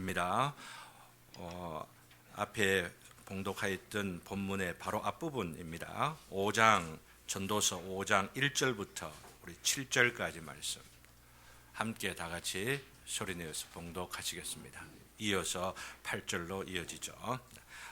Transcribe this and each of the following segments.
됩니다. 앞에 봉독하였던 본문의 바로 앞부분입니다. 5장 전도서 5장 1절부터 우리 7절까지 말씀 함께 다 같이 소리내어서 봉독하시겠습니다. 이어서 8절로 이어지죠.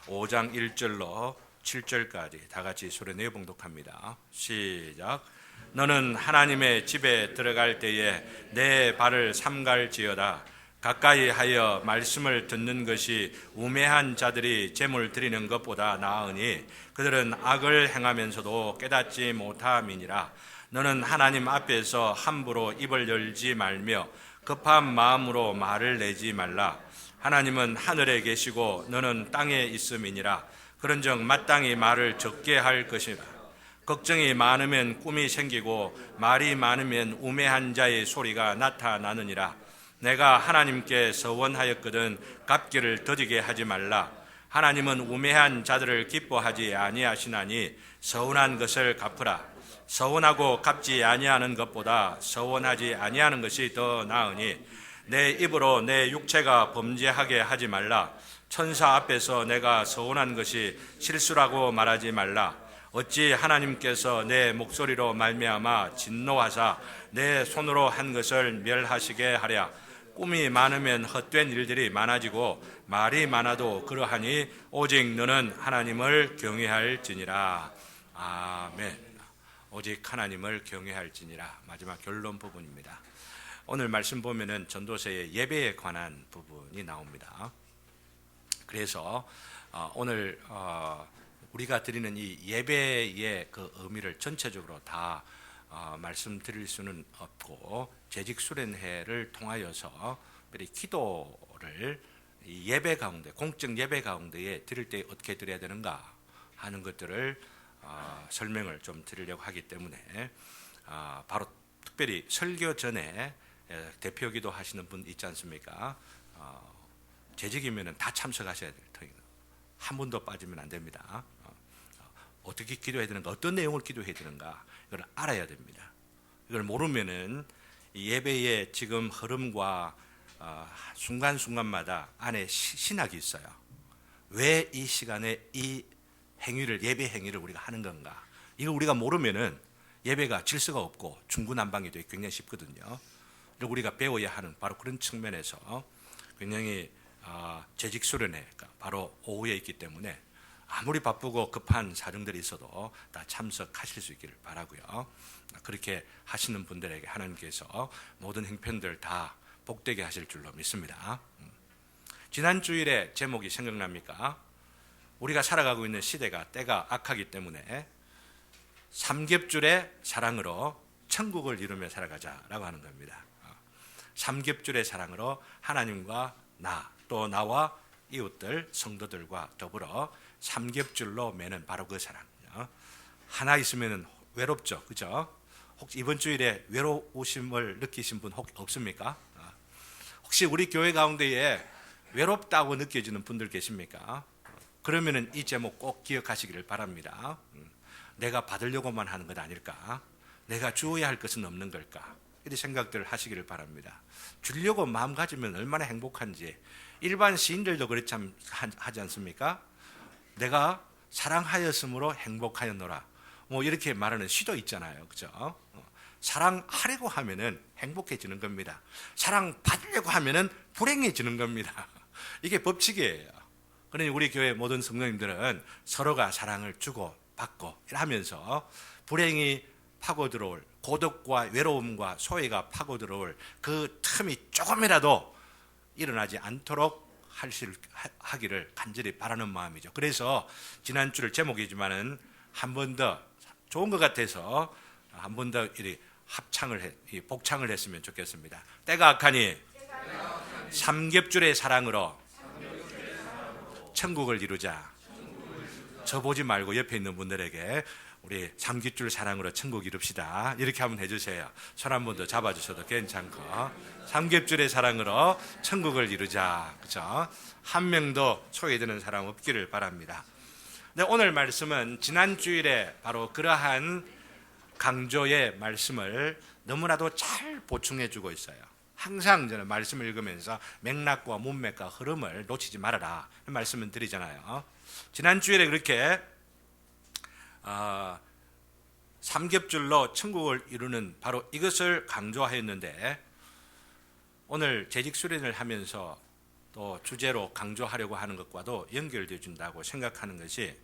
5장 1절로 7절까지 다 같이 소리내어 봉독합니다. 시작. 너는 하나님의 집에 들어갈 때에 내 발을 삼갈지어다. 가까이 하여 말씀을 듣는 것이 우매한 자들이 제물 드리는 것보다 나으니 그들은 악을 행하면서도 깨닫지 못함이니라. 너는 하나님 앞에서 함부로 입을 열지 말며 급한 마음으로 말을 내지 말라. 하나님은 하늘에 계시고 너는 땅에 있음이니라. 그런즉 마땅히 말을 적게 할 것이라. 걱정이 많으면 꿈이 생기고 말이 많으면 우매한 자의 소리가 나타나느니라. 내가 하나님께 서원하였거든 갚기를 더디게 하지 말라. 하나님은 우매한 자들을 기뻐하지 아니하시나니 서운한 것을 갚으라. 서운하고 갚지 아니하는 것보다 서운하지 아니하는 것이 더 나으니 내 입으로 내 육체가 범죄하게 하지 말라. 천사 앞에서 내가 서운한 것이 실수라고 말하지 말라. 어찌 하나님께서 내 목소리로 말미암아 진노하사 내 손으로 한 것을 멸하시게 하랴. 꿈이 많으면 헛된 일들이 많아지고 말이 많아도 그러하니 오직 너는 하나님을 경외할지니라. 아멘. 오직 하나님을 경외할지니라. 마지막 결론 부분입니다. 오늘 말씀 보면은 전도서의 예배에 관한 부분이 나옵니다. 그래서 오늘 우리가 드리는 이 예배의 그 의미를 전체적으로 다 말씀드릴 수는 없고 재직 수련회를 통하여서 기도를 예배 가운데 공적 예배 가운데에 드릴 때 어떻게 드려야 되는가 하는 것들을 설명을 좀 드리려고 하기 때문에 바로 특별히 설교 전에 대표기도 하시는 분 있지 않습니까? 재직이면은 다 참석하셔야 될 터입니다. 한 분도 빠지면 안 됩니다. 어떻게 기도해야 되는가, 어떤 내용을 기도해야 되는가 이걸 알아야 됩니다. 이걸 모르면은 예배의 지금 흐름과 순간순간마다 안에 신학이 있어요. 왜 이 시간에 이 행위를, 예배 행위를 우리가 하는 건가, 이걸 우리가 모르면은 예배가 질서가 없고 중구난방이 되기 굉장히 쉽거든요. 그리고 우리가 배워야 하는 바로 그런 측면에서 굉장히 재직 수련회가 바로 오후에 있기 때문에 아무리 바쁘고 급한 사정들이 있어도 다 참석하실 수 있기를 바라고요. 그렇게 하시는 분들에게 하나님께서 모든 형편들 다 복되게 하실 줄로 믿습니다. 지난 주일에 제목이 생각납니까? 우리가 살아가고 있는 시대가 때가 악하기 때문에 삼겹줄의 사랑으로 천국을 이루며 살아가자라고 하는 겁니다. 삼겹줄의 사랑으로 하나님과 또 나와 이웃들, 성도들과 더불어 삼겹줄로 매는 바로 그 사랑. 하나 있으면 외롭죠, 그죠? 혹시 이번 주일에 외로우심을 느끼신 분 혹 없습니까? 혹시 우리 교회 가운데에 외롭다고 느껴지는 분들 계십니까? 그러면은 이 제목 꼭 기억하시기를 바랍니다. 내가 받으려고만 하는 것 아닐까? 내가 주어야 할 것은 없는 걸까? 이런 생각들을 하시기를 바랍니다. 주려고 마음 가지면 얼마나 행복한지. 일반 시인들도 그렇지 하지 않습니까? 내가 사랑하였으므로 행복하였노라. 뭐 이렇게 말하는 시도 있잖아요, 그죠? 사랑하려고 하면은 행복해지는 겁니다. 사랑받으려고 하면은 불행해지는 겁니다. 이게 법칙이에요. 그러니 우리 교회 모든 성도님들은 서로가 사랑을 주고 받고 하면서 불행이 파고 들어올, 고독과 외로움과 소외가 파고 들어올 그 틈이 조금이라도 일어나지 않도록 하기를 간절히 바라는 마음이죠. 그래서 지난주를 제목이지만은 한 번 더 좋은 것 같아서 한 번 더 복창을 했으면 좋겠습니다. 때가 악하니 삼겹줄의 사랑으로 천국을 이루자. 저 보지 말고 옆에 있는 분들에게 우리 삼겹줄 사랑으로 천국 이룹시다. 이렇게 한번 해주세요. 손 한 번 더 잡아주셔도 괜찮고. 삼겹줄의 사랑으로 천국을 이루자. 그죠? 한 명도 소외되는 사람 없기를 바랍니다. 네, 오늘 말씀은 지난 주일에 바로 그러한 강조의 말씀을 너무나도 잘 보충해 주고 있어요. 항상 저는 말씀을 읽으면서 맥락과 문맥과 흐름을 놓치지 말아라 말씀을 드리잖아요. 지난 주일에 그렇게 삼겹줄로 천국을 이루는 바로 이것을 강조하였는데, 오늘 재직 수련을 하면서 또 주제로 강조하려고 하는 것과도 연결되어 준다고 생각하는 것이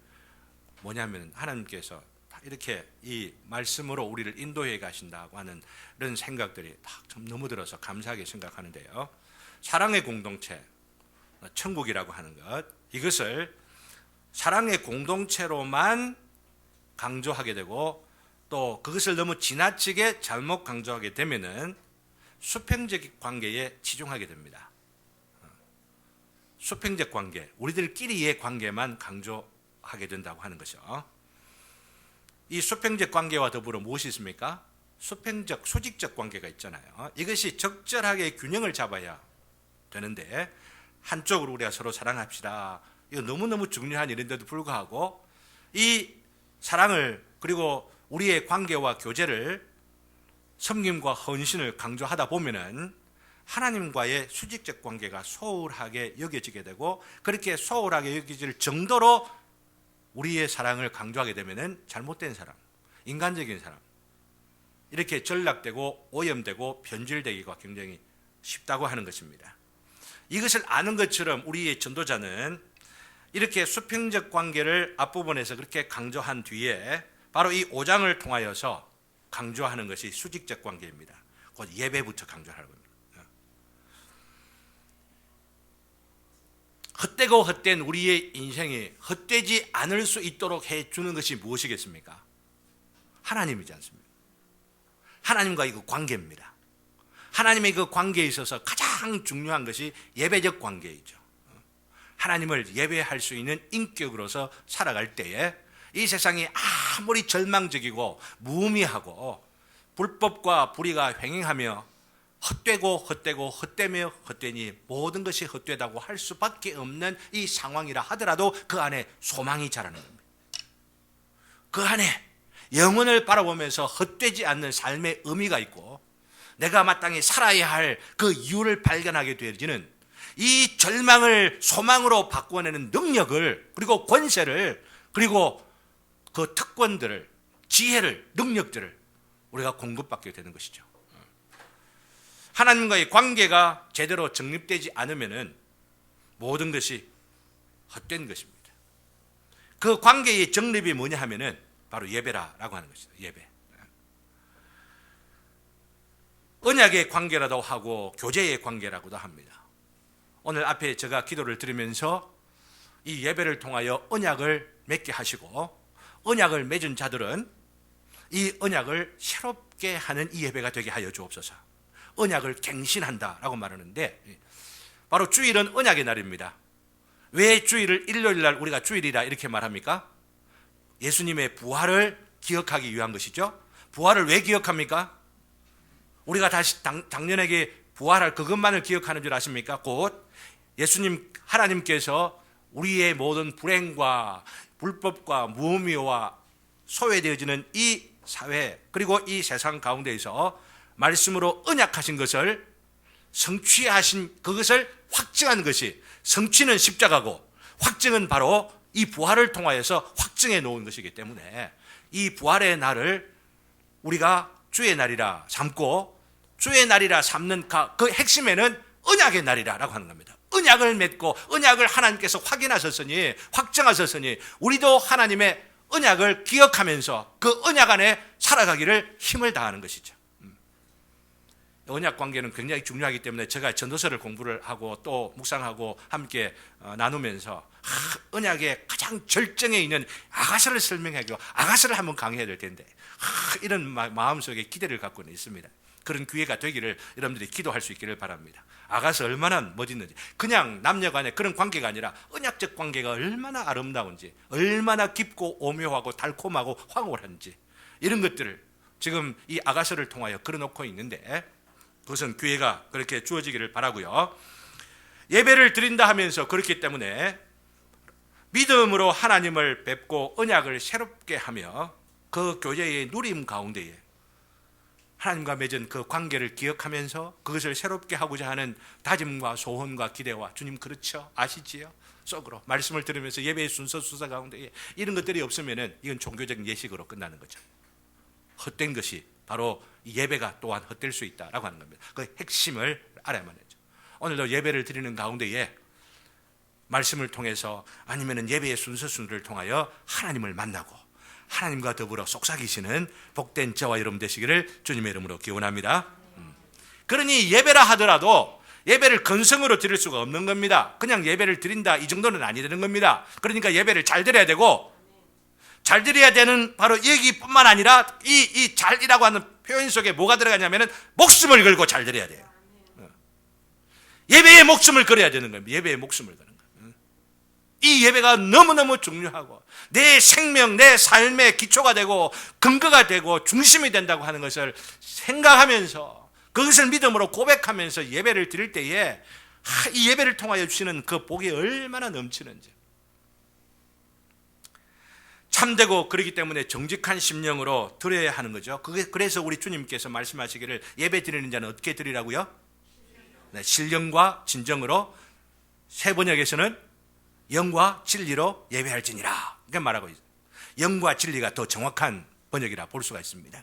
뭐냐면, 하나님께서 이렇게 이 말씀으로 우리를 인도해 가신다고 하는 이런 생각들이 참 너무 들어서 감사하게 생각하는데요. 사랑의 공동체, 천국이라고 하는 것, 이것을 사랑의 공동체로만 강조하게 되고, 또 그것을 너무 지나치게 잘못 강조하게 되면은 수평적 관계에 치중하게 됩니다. 수평적 관계, 우리들끼리의 관계만 강조하게 된다고 하는 것이죠. 이 수평적 관계와 더불어 무엇이 있습니까? 수평적, 수직적 관계가 있잖아요. 이것이 적절하게 균형을 잡아야 되는데, 한쪽으로 우리가 서로 사랑합시다, 이거 너무너무 중요한 일인데도 불구하고 이 사랑을, 그리고 우리의 관계와 교제를, 섬김과 헌신을 강조하다 보면은 하나님과의 수직적 관계가 소홀하게 여겨지게 되고, 그렇게 소홀하게 여겨질 정도로 우리의 사랑을 강조하게 되면은 잘못된 사랑, 인간적인 사랑, 이렇게 전락되고 오염되고 변질되기가 굉장히 쉽다고 하는 것입니다. 이것을 아는 것처럼 우리의 전도자는 이렇게 수평적 관계를 앞부분에서 그렇게 강조한 뒤에 바로 이 5장을 통하여서 강조하는 것이 수직적 관계입니다. 곧 예배부터 강조하는 겁니다. 헛되고 헛된 우리의 인생이 헛되지 않을 수 있도록 해주는 것이 무엇이겠습니까? 하나님이지 않습니까? 하나님과의 그 관계입니다. 하나님의 그 관계에 있어서 가장 중요한 것이 예배적 관계이죠. 하나님을 예배할 수 있는 인격으로서 살아갈 때에 이 세상이 아무리 절망적이고 무의미하고 불법과 불의가 횡행하며 헛되고 헛되며 헛되니 모든 것이 헛되다고 할 수밖에 없는 이 상황이라 하더라도 그 안에 소망이 자라는 겁니다. 그 안에 영혼을 바라보면서 헛되지 않는 삶의 의미가 있고, 내가 마땅히 살아야 할 그 이유를 발견하게 되어지는 이 절망을 소망으로 바꿔내는 능력을, 그리고 권세를, 그리고 그 특권들을, 지혜를, 능력들을 우리가 공급받게 되는 것이죠. 하나님과의 관계가 제대로 정립되지 않으면은 모든 것이 헛된 것입니다. 그 관계의 정립이 뭐냐 하면은 바로 예배라고 하는 것이죠. 예배. 언약의 관계라도 하고 교제의 관계라고도 합니다. 오늘 앞에 제가 기도를 드리면서 이 예배를 통하여 언약을 맺게 하시고, 언약을 맺은 자들은 이 언약을 새롭게 하는 이 예배가 되게 하여 주옵소서. 언약을 갱신한다라고 말하는데, 바로 주일은 언약의 날입니다. 왜 주일을 일요일 날 우리가 주일이라 이렇게 말합니까? 예수님의 부활을 기억하기 위한 것이죠. 부활을 왜 기억합니까? 우리가 다시 당년에게 부활할 그것만을 기억하는 줄 아십니까? 곧 예수님, 하나님께서 우리의 모든 불행과 불법과 무의미와 소외되어지는 이 사회, 그리고 이 세상 가운데에서 말씀으로 언약하신 것을 성취하신, 그것을 확증한 것이, 성취는 십자가고 확증은 바로 이 부활을 통하여서 확증해 놓은 것이기 때문에 이 부활의 날을 우리가 주의 날이라 삼고, 주의 날이라 삼는 그 핵심에는 언약의 날이라고 하는 겁니다. 언약을 맺고 언약을 하나님께서 확인하셨으니, 확정하셨으니 우리도 하나님의 언약을 기억하면서 그 언약 안에 살아가기를 힘을 다하는 것이죠. 언약 관계는 굉장히 중요하기 때문에 제가 전도서를 공부를 하고 또 묵상하고 함께 나누면서 언약의 가장 절정에 있는 아가서를 설명하고 아가서를 한번 강의해야 될 텐데 이런 마음속에 기대를 갖고는 있습니다. 그런 기회가 되기를 여러분들이 기도할 수 있기를 바랍니다. 아가서 얼마나 멋있는지, 그냥 남녀 간의 그런 관계가 아니라 언약적 관계가 얼마나 아름다운지, 얼마나 깊고 오묘하고 달콤하고 황홀한지, 이런 것들을 지금 이 아가서를 통하여 걸어놓고 있는데, 그것은 기회가 그렇게 주어지기를 바라고요. 예배를 드린다 하면서 그렇기 때문에 믿음으로 하나님을 뵙고 언약을 새롭게 하며 그 교제의 누림 가운데에 하나님과 맺은 그 관계를 기억하면서 그것을 새롭게 하고자 하는 다짐과 소원과 기대와 주님 그렇죠? 아시지요? 속으로 말씀을 들으면서 예배의 순서 수사 가운데 이런 것들이 없으면은 이건 종교적인 예식으로 끝나는 거죠. 헛된 것이 바로 이 예배가 또한 헛될 수 있다라고 하는 겁니다. 그 핵심을 알아야만 하죠. 오늘도 예배를 드리는 가운데에 말씀을 통해서 아니면은 예배의 순서를 통하여 하나님을 만나고 하나님과 더불어 속삭이시는 복된 저와 여러분 되시기를 주님의 이름으로 기원합니다. 그러니 예배라 하더라도 예배를 건성으로 드릴 수가 없는 겁니다. 그냥 예배를 드린다 이 정도는 아니 되는 겁니다. 그러니까 예배를 잘 드려야 되고, 잘 드려야 되는 바로 여기뿐만 아니라 이 잘이라고 하는 표현 속에 뭐가 들어가냐면은 목숨을 걸고 잘 드려야 돼요. 예배에 목숨을 걸어야 되는 겁니다. 예배에 목숨을 거는 거예요. 이 예배가 너무너무 중요하고 내 생명, 내 삶의 기초가 되고 근거가 되고 중심이 된다고 하는 것을 생각하면서 그것을 믿음으로 고백하면서 예배를 드릴 때에 이 예배를 통하여 주시는 그 복이 얼마나 넘치는지, 참되고 그렇기 때문에 정직한 심령으로 드려야 하는 거죠. 그래서 우리 주님께서 말씀하시기를 예배 드리는 자는 어떻게 드리라고요? 네, 신령과 진정으로, 새 번역에서는 영과 진리로 예배할지니라 이렇게 말하고 있어요. 영과 진리가 더 정확한 번역이라 볼 수가 있습니다.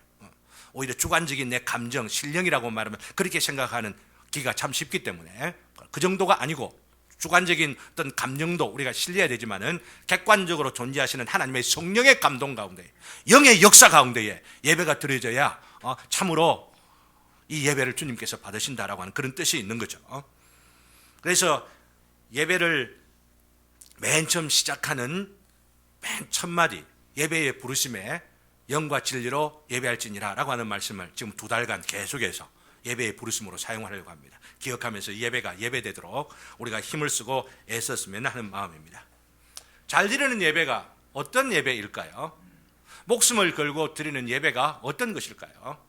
오히려 주관적인 내 감정, 신령이라고 말하면 그렇게 생각하는 기가 참 쉽기 때문에 그 정도가 아니고 주관적인 어떤 감정도 우리가 실려야 되지만은 객관적으로 존재하시는 하나님의 성령의 감동 가운데, 영의 역사 가운데에 예배가 드려져야 참으로 이 예배를 주님께서 받으신다라고 하는 그런 뜻이 있는 거죠. 그래서 예배를 맨 처음 시작하는 맨 첫 마디, 예배의 부르심에 영과 진리로 예배할지니라 라고 하는 말씀을 지금 2달간 계속해서 예배의 부르심으로 사용하려고 합니다. 기억하면서 예배가 예배되도록 우리가 힘을 쓰고 애썼으면 하는 마음입니다. 잘 드리는 예배가 어떤 예배일까요? 목숨을 걸고 드리는 예배가 어떤 것일까요?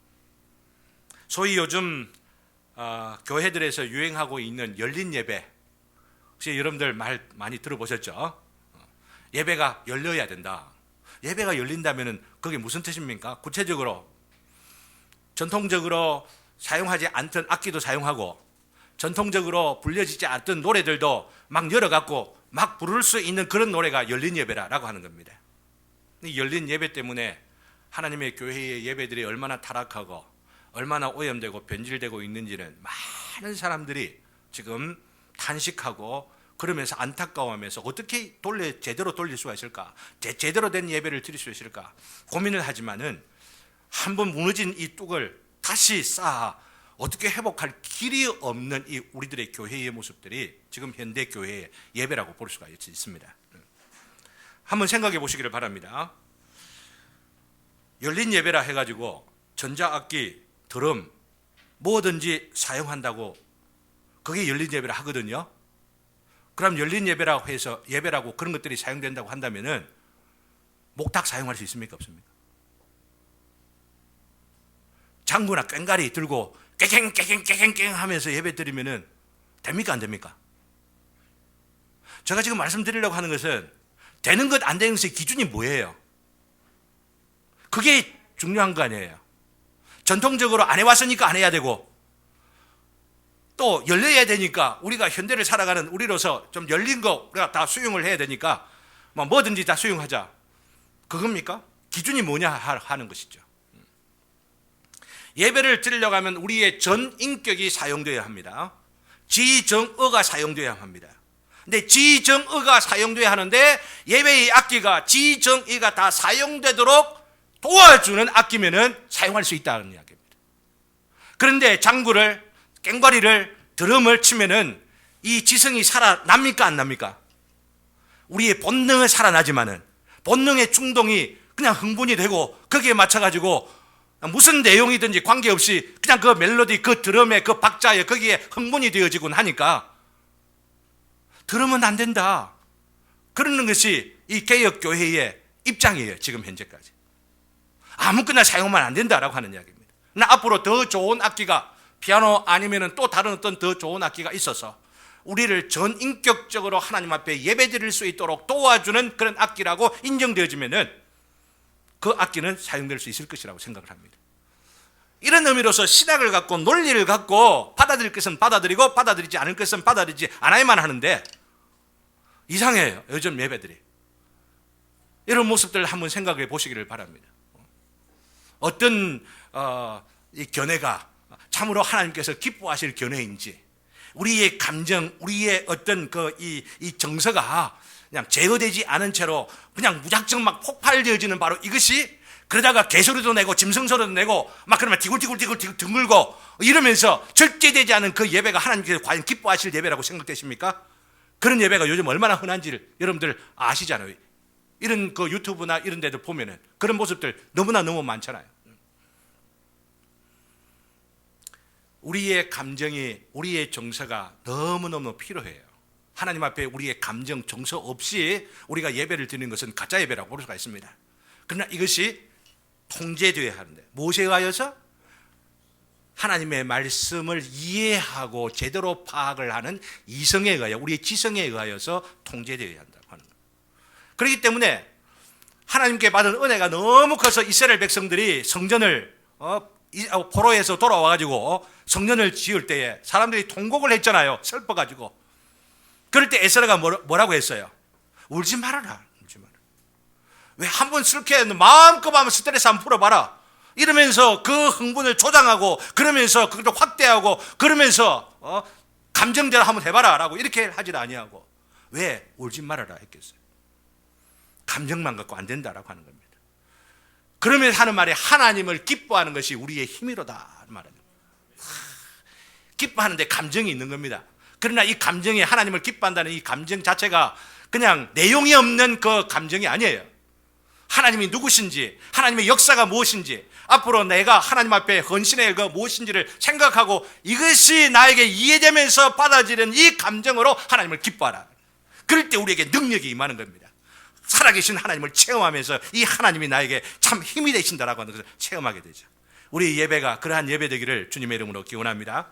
소위 요즘 교회들에서 유행하고 있는 열린 예배, 혹시 여러분들 말 많이 들어보셨죠? 예배가 열려야 된다. 예배가 열린다면 그게 무슨 뜻입니까? 구체적으로 전통적으로 사용하지 않던 악기도 사용하고 전통적으로 불려지지 않던 노래들도 막 열어갖고 막 부를 수 있는 그런 노래가 열린 예배라고 하는 겁니다. 이 열린 예배 때문에 하나님의 교회의 예배들이 얼마나 타락하고 얼마나 오염되고 변질되고 있는지는 많은 사람들이 지금 탄식하고 그러면서 안타까워하면서 어떻게 제대로 돌릴 수가 있을까? 제대로 된 예배를 드릴 수 있을까? 고민을 하지만은 한번 무너진 이 뚝을 다시 쌓아 어떻게 회복할 길이 없는 이 우리들의 교회의 모습들이 지금 현대 교회의 예배라고 볼 수가 있습니다. 한번 생각해 보시기를 바랍니다. 열린 예배라 해가지고 전자악기, 드럼 뭐든지 사용한다고 그게 열린 예배라 하거든요. 그럼 열린 예배라고 해서 예배라고 그런 것들이 사용된다고 한다면은 목탁 사용할 수 있습니까? 없습니까? 장구나 꽹과리 들고 깨갱 하면서 예배 드리면은 됩니까? 안 됩니까? 제가 지금 말씀드리려고 하는 것은 되는 것 안 되는 것의 기준이 뭐예요? 그게 중요한 거 아니에요. 전통적으로 안 해왔으니까 안 해야 되고 또 열려야 되니까 우리가 현대를 살아가는 우리로서 좀 열린 거 우리가 다 수용을 해야 되니까 뭐든지 다 수용하자. 그겁니까? 기준이 뭐냐 하는 것이죠. 예배를 드리려고 하면 우리의 전 인격이 사용되어야 합니다. 지정어가 사용되어야 합니다. 근데 지정어가 사용되어야 하는데 예배의 악기가 지정의가 다 사용되도록 도와주는 악기면은 사용할 수 있다는 이야기입니다. 그런데 장구를 꽹과리를 드럼을 치면은 이 지성이 살아납니까? 안 납니까? 우리의 본능은 살아나지만은 본능의 충동이 그냥 흥분이 되고 거기에 맞춰가지고 무슨 내용이든지 관계없이 그냥 그 멜로디, 그 드럼의 그 박자에 거기에 흥분이 되어지곤 하니까 드럼은 안 된다. 그러는 것이 이 개혁교회의 입장이에요. 지금 현재까지. 아무거나 사용하면 안 된다라고 하는 이야기입니다. 앞으로 더 좋은 악기가 피아노 아니면 또 다른 어떤 더 좋은 악기가 있어서 우리를 전인격적으로 하나님 앞에 예배드릴 수 있도록 도와주는 그런 악기라고 인정되어지면은 그 악기는 사용될 수 있을 것이라고 생각을 합니다. 이런 의미로서 신학을 갖고 논리를 갖고 받아들일 것은 받아들이고 받아들이지 않을 것은 받아들이지 않아야만 하는데 이상해요. 요즘 예배들이. 이런 모습들 한번 생각해 보시기를 바랍니다. 어떤 이 견해가 참으로 하나님께서 기뻐하실 견해인지, 우리의 감정, 우리의 어떤 이 정서가 그냥 제어되지 않은 채로 그냥 무작정 막 폭발되어지는 바로 이것이, 그러다가 개소리도 내고 짐승소리도 내고 막 그러면 디굴디굴 등글고 이러면서 절제되지 않은 그 예배가 하나님께서 과연 기뻐하실 예배라고 생각되십니까? 그런 예배가 요즘 얼마나 흔한지를 여러분들 아시잖아요. 이런 그 유튜브나 이런 데들 보면은 그런 모습들 너무 많잖아요. 우리의 감정이, 우리의 정서가 너무너무 필요해요. 하나님 앞에 우리의 감정, 정서 없이 우리가 예배를 드리는 것은 가짜 예배라고 볼 수가 있습니다. 그러나 이것이 통제되어야 하는데, 무엇에 의하여서? 하나님의 말씀을 이해하고 제대로 파악을 하는 이성에 의하여, 우리의 지성에 의하여서 통제되어야 한다고 하는 거예요. 그렇기 때문에 하나님께 받은 은혜가 너무 커서 이스라엘 백성들이 성전을 포로에서 돌아와가지고 성전을 지을 때에 사람들이 통곡을 했잖아요. 슬퍼가지고. 그럴 때 에스라가 뭐라고 했어요? 울지 말아라. 왜 한 번 슬케 마음껏 하면 스트레스 한번 풀어봐라. 이러면서 그 흥분을 조장하고, 그러면서 그걸 확대하고, 그러면서 감정대로 한번 해봐라 라고 이렇게 하질 아니하고, 왜 울지 말아라 했겠어요? 감정만 갖고 안 된다라고 하는 겁니다. 그러면서 하는 말이 하나님을 기뻐하는 것이 우리의 힘이로다 말합니다. 기뻐하는데 감정이 있는 겁니다. 그러나 이 감정이, 하나님을 기뻐한다는 이 감정 자체가 그냥 내용이 없는 그 감정이 아니에요. 하나님이 누구신지, 하나님의 역사가 무엇인지, 앞으로 내가 하나님 앞에 헌신의 그 무엇인지를 생각하고 이것이 나에게 이해되면서 받아들이는 이 감정으로 하나님을 기뻐하라. 그럴 때 우리에게 능력이 임하는 겁니다. 살아계신 하나님을 체험하면서 이 하나님이 나에게 참 힘이 되신다라고 하는 것을 체험하게 되죠. 우리 예배가 그러한 예배 되기를 주님의 이름으로 기원합니다.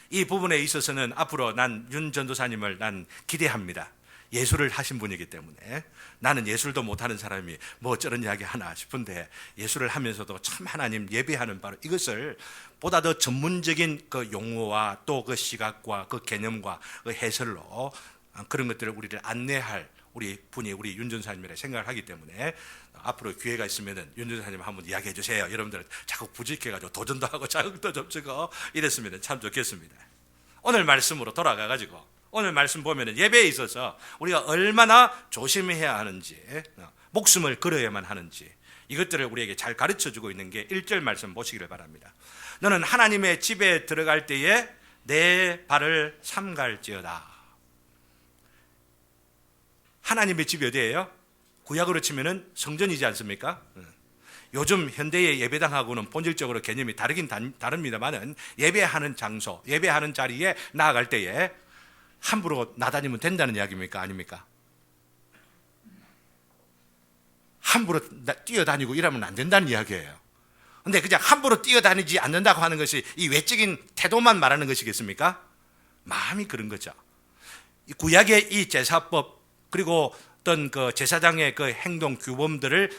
이 부분에 있어서는 앞으로 난 윤 전도사님을 난 기대합니다. 예술을 하신 분이기 때문에. 나는 예술도 못하는 사람이 뭐 저런 이야기 하나 싶은데, 예술을 하면서도 참 하나님 예배하는 바로 이것을 보다 더 전문적인 그 용어와 또 그 시각과 그 개념과 그 해설로 그런 것들을 우리를 안내할 우리 분이 우리 윤 전사님이라 생각을 하기 때문에, 앞으로 기회가 있으면은 윤 전사님 한번 이야기해 주세요. 여러분들 자꾸 부직해가지고 도전도 하고 자극도 좀 주고 이랬으면 참 좋겠습니다. 오늘 말씀으로 돌아가가지고, 오늘 말씀 보면은 예배에 있어서 우리가 얼마나 조심해야 하는지, 목숨을 걸어야만 하는지, 이것들을 우리에게 잘 가르쳐 주고 있는 게 1절 말씀 보시기를 바랍니다. 너는 하나님의 집에 들어갈 때에 내 발을 삼갈지어다. 하나님의 집이 어디예요? 구약으로 치면은 성전이지 않습니까? 요즘 현대의 예배당하고는 본질적으로 개념이 다르긴 다릅니다만은, 예배하는 장소, 예배하는 자리에 나아갈 때에 함부로 나다니면 된다는 이야기입니까? 아닙니까? 함부로 뛰어다니고 이러면 안 된다는 이야기예요. 근데 그냥 함부로 뛰어다니지 않는다고 하는 것이 이 외적인 태도만 말하는 것이겠습니까? 마음이 그런 거죠. 구약의 이 제사법, 그리고 어떤 그 제사장의 그 행동 규범들을